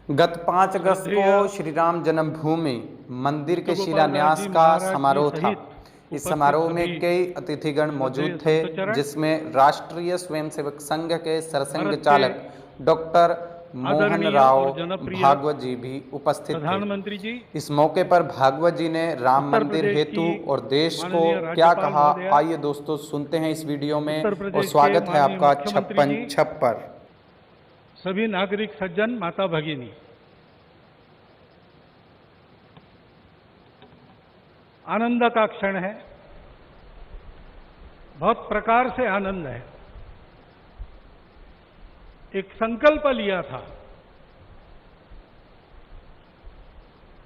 गत 5 अगस्त को श्री राम जन्मभूमि मंदिर के शिलान्यास का समारोह था। इस समारोह में कई अतिथिगण मौजूद थे, जिसमें राष्ट्रीय स्वयंसेवक संघ के सरसंघ चालक डॉक्टर मोहन राव भागवत जी भी उपस्थित थे। इस मौके पर भागवत जी ने राम मंदिर हेतु और देश को क्या कहा, आइए दोस्तों सुनते हैं इस वीडियो में। और स्वागत है आपका 56 पर। सभी नागरिक सज्जन, माता भगिनी, आनंद का क्षण है। बहुत प्रकार से आनंद है। एक संकल्प लिया था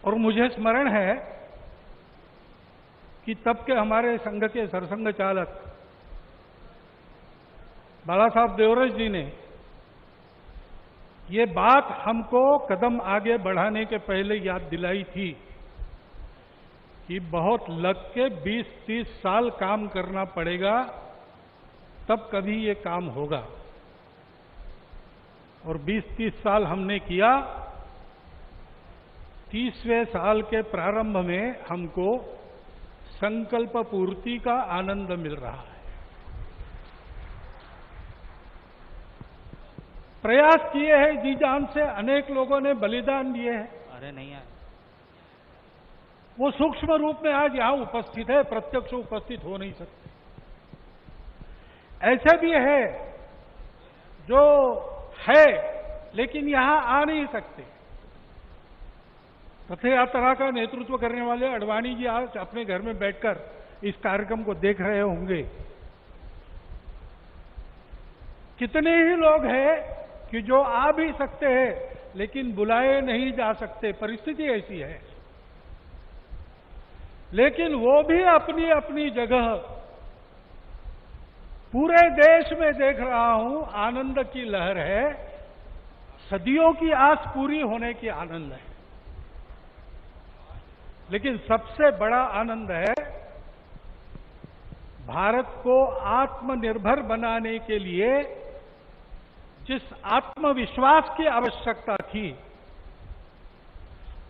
और मुझे स्मरण है कि तब के हमारे संघ के सरसंघ चालक बाला साहब देवरस जी ने ये बात हमको कदम आगे बढ़ाने के पहले याद दिलाई थी कि बहुत लग के 20-30 साल काम करना पड़ेगा, तब कभी ये काम होगा। और 20-30 साल हमने किया। 30वें साल के प्रारंभ में हमको संकल्प पूर्ति का आनंद मिल रहा है। प्रयास किए हैं जी जान से, अनेक लोगों ने बलिदान दिए हैं। अरे नहीं है, वो सूक्ष्म रूप में आज यहां उपस्थित है, प्रत्यक्ष उपस्थित हो नहीं सकते। ऐसे भी है जो है लेकिन यहां आ नहीं सकते। रथ यात्रा का नेतृत्व करने वाले अडवाणी जी आज अपने घर में बैठकर इस कार्यक्रम को देख रहे होंगे। कितने ही लोग हैं कि जो आ भी सकते हैं लेकिन बुलाए नहीं जा सकते, परिस्थिति ऐसी है। लेकिन वो भी अपनी अपनी जगह, पूरे देश में देख रहा हूं आनंद की लहर है। सदियों की आस पूरी होने की आनंद है। लेकिन सबसे बड़ा आनंद है भारत को आत्मनिर्भर बनाने के लिए जिस आत्मविश्वास की आवश्यकता थी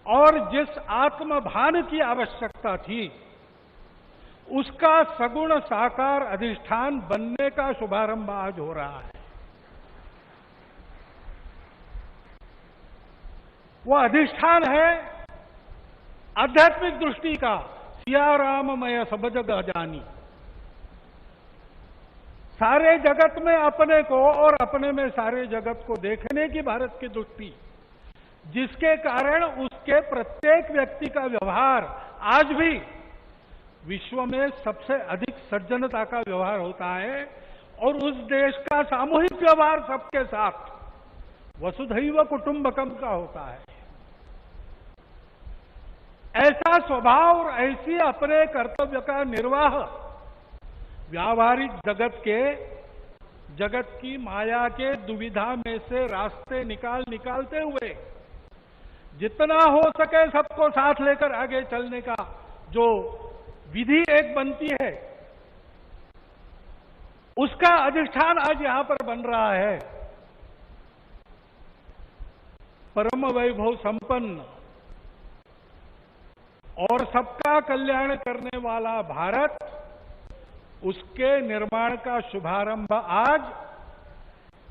और जिस आत्मभान की आवश्यकता थी, उसका सगुण साकार अधिष्ठान बनने का शुभारंभ आज हो रहा है। वो अधिष्ठान है आध्यात्मिक दृष्टि का। सिया राममय सब जग जानी। सारे जगत में अपने को और अपने में सारे जगत को देखने की भारत की दृष्टि, जिसके कारण उसके प्रत्येक व्यक्ति का व्यवहार आज भी विश्व में सबसे अधिक सज्जनता का व्यवहार होता है। और उस देश का सामूहिक व्यवहार सबके साथ वसुधैव कुटुंबकम का होता है। ऐसा स्वभाव और ऐसी अपने कर्तव्य का निर्वाह व्यावहारिक जगत की माया के दुविधा में से रास्ते निकालते हुए जितना हो सके सबको साथ लेकर आगे चलने का जो विधि एक बनती है, उसका अधिष्ठान आज यहां पर बन रहा है। परम वैभव संपन्न और सबका कल्याण करने वाला भारत, उसके निर्माण का शुभारंभ आज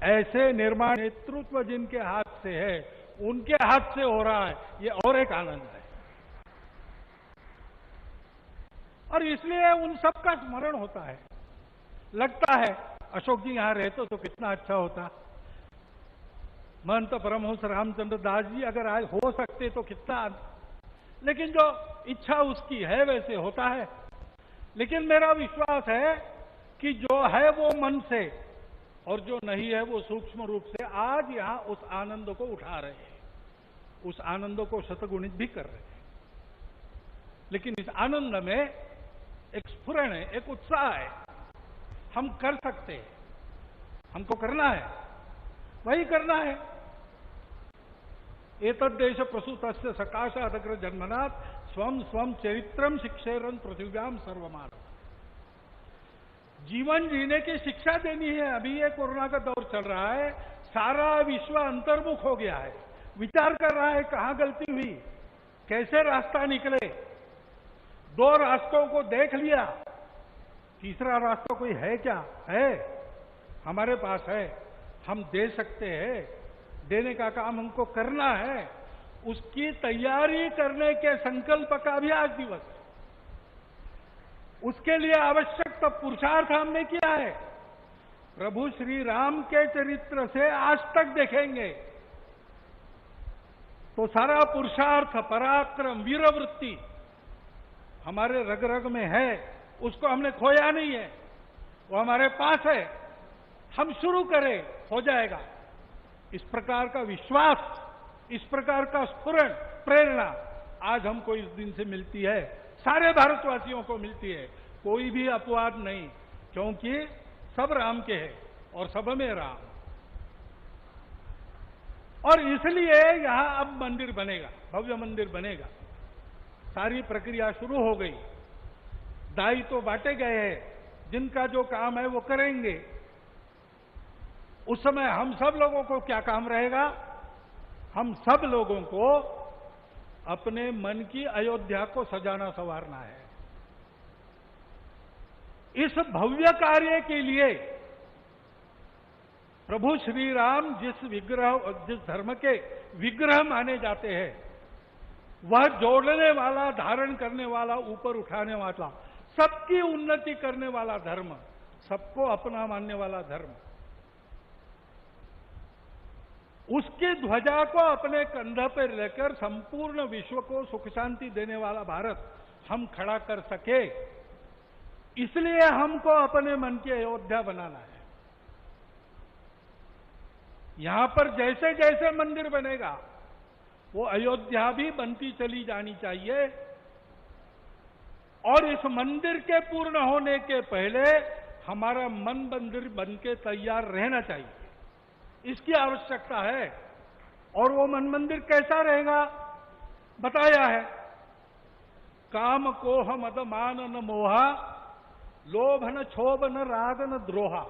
ऐसे निर्माण नेतृत्व जिनके हाथ से है, उनके हाथ से हो रहा है। ये और एक आनंद है। और इसलिए उन सब का स्मरण होता है। लगता है अशोक जी यहां रहते तो कितना अच्छा होता। महंत परमहंस रामचंद्र दास जी अगर आज हो सकते तो कितना। लेकिन जो इच्छा उसकी है वैसे होता है। लेकिन मेरा विश्वास है कि जो है वो मन से और जो नहीं है वो सूक्ष्म रूप से आज यहां उस आनंद को उठा रहे हैं, उस आनंद को शतगुणित भी कर रहे हैं। लेकिन इस आनंद में एक स्फुरण है, एक उत्साह है। हम कर सकते हैं, हमको करना है, वही करना है। एतद्देश प्रसूतस्य सकाशादग्र जन्मनाथ स्वम स्वम चरित्रम शिक्षेरन पृथ्व्याम सर्वमानव। जीवन जीने की शिक्षा देनी है। अभी ये कोरोना का दौर चल रहा है, सारा विश्व अंतर्मुख हो गया है। विचार कर रहा है कहां गलती हुई, कैसे रास्ता निकले। दो रास्तों को देख लिया, तीसरा रास्ता कोई है क्या? है, हमारे पास है, हम दे सकते हैं, देने का काम हमको करना है। उसकी तैयारी करने के संकल्प का भी आज दिवस है। उसके लिए आवश्यक तो पुरुषार्थ हमने किया है। प्रभु श्री राम के चरित्र से आज तक देखेंगे तो सारा पुरुषार्थ, पराक्रम, वीरवृत्ति हमारे रग रग में है। उसको हमने खोया नहीं है, वो हमारे पास है। हम शुरू करें, हो जाएगा। इस प्रकार का विश्वास, इस प्रकार का स्फुरण, प्रेरणा आज हमको इस दिन से मिलती है, सारे भारतवासियों को मिलती है। कोई भी अपवाद नहीं, क्योंकि सब राम के हैं और सब में राम। और इसलिए यहां अब मंदिर बनेगा, भव्य मंदिर बनेगा। सारी प्रक्रिया शुरू हो गई, दायी तो बांटे गए हैं, जिनका जो काम है वो करेंगे। उस समय हम सब लोगों को क्या काम रहेगा? हम सब लोगों को अपने मन की अयोध्या को सजाना संवारना है। इस भव्य कार्य के लिए प्रभु श्री राम जिस धर्म के विग्रह माने जाते हैं, वह जोड़ने वाला, धारण करने वाला, ऊपर उठाने वाला, सबकी उन्नति करने वाला धर्म, सबको अपना मानने वाला धर्म, उसकी ध्वजा को अपने कंध पर लेकर संपूर्ण विश्व को सुख शांति देने वाला भारत हम खड़ा कर सके, इसलिए हमको अपने मन की अयोध्या बनाना है। यहां पर जैसे जैसे मंदिर बनेगा वो अयोध्या भी बनती चली जानी चाहिए। और इस मंदिर के पूर्ण होने के पहले हमारा मन मंदिर बनके तैयार रहना चाहिए, इसकी आवश्यकता है। और वो मन मंदिर कैसा रहेगा बताया है। काम कोह मद मान न मोहा, लोभ न क्षोभ न राग न द्रोहा,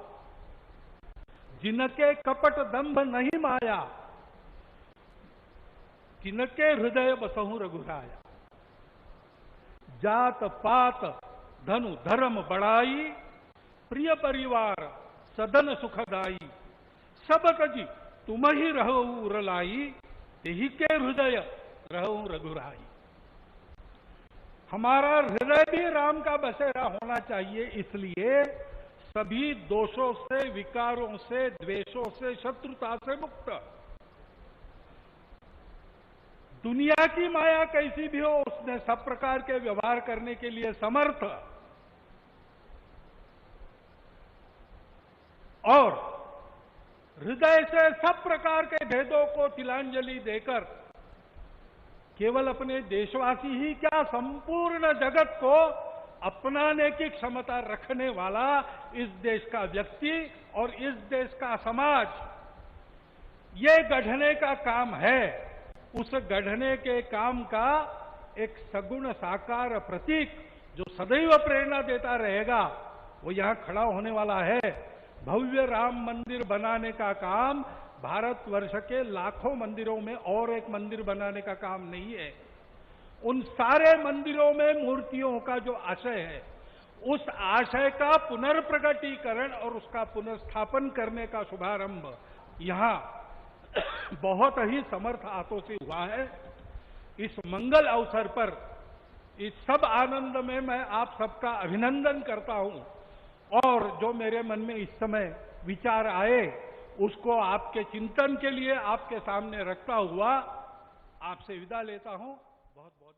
जिनके कपट दंभ नहीं माया, किनके हृदय बसहु रघुराया। जात पात धनु धर्म बढ़ाई, प्रिय परिवार सदन सुखदाई, सब कजी तुम ही रहो रलाई, तेही के हृदय रहो रघुराई। हमारा हृदय भी राम का बसेरा होना चाहिए। इसलिए सभी दोषों से, विकारों से, द्वेषों से, शत्रुता से मुक्त। दुनिया की माया कैसी भी हो, उसने सब प्रकार के व्यवहार करने के लिए समर्थ। और हृदय से सब प्रकार के भेदों को तिलांजलि देकर केवल अपने देशवासी ही क्या, संपूर्ण जगत को अपनाने की क्षमता रखने वाला इस देश का व्यक्ति और इस देश का समाज, ये गढ़ने का काम है। उस गढ़ने के काम का एक सगुण साकार प्रतीक जो सदैव प्रेरणा देता रहेगा, वो यहां खड़ा होने वाला है। भव्य राम मंदिर बनाने का काम भारतवर्ष के लाखों मंदिरों में और एक मंदिर बनाने का काम नहीं है। उन सारे मंदिरों में मूर्तियों का जो आशय है, उस आशय का पुनर्प्रगटीकरण और उसका पुनर्स्थापन करने का शुभारंभ यहां बहुत ही समर्थ हाथों से हुआ है। इस मंगल अवसर पर, इस सब आनंद में मैं आप सबका अभिनंदन करता हूं। और जो मेरे मन में इस समय विचार आए, उसको आपके चिंतन के लिए आपके सामने रखता हुआ आपसे विदा लेता हूं। बहुत बहुत